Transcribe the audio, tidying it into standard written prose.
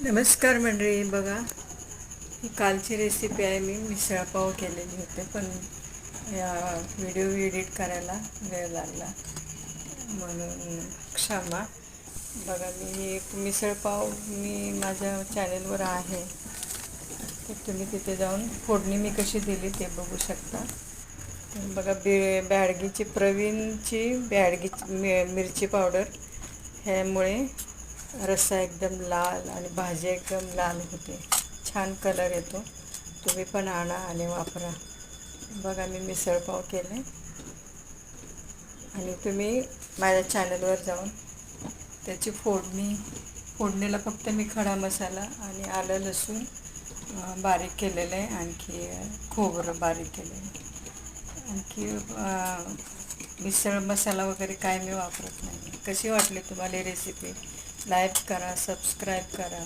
नमस्कार मंडळी. बघा, ही कालची रेसिपी आहे. मी मिसळपाव केलेली होते, पण या व्हिडिओ एडिट करायला वेळ लागला म्हणून क्षमा. बघा, मी एक मिसळपाव माझ्या चॅनेलवर आहे, तर तुम्ही तिथे जाऊन फोडणी मी कशी दिली ते बघू शकता. तर बघा, बॅडगीची प्रवीणची मिरची पावडर, ह्यामुळे रस्सा एकदम लाल आणि भाजी एकदम लाल होते, छान कलर येतो. तुम्ही पण आणा आणि वापरा. बघा, मी मिसळपाव केले आणि तुम्ही माझ्या चॅनलवर जाऊन त्याची फोडणीला फक्त मी खडा मसाला आणि आलं लसूण बारीक केलेलं आहे, आणखी खोबरं बारीक केलं आहे. आणखी मिसळ मसाला वगैरे काय मी वापरत नाही. कशी वाटली तुम्हाला रेसिपी? लाईक करा, सबस्क्राईब करा.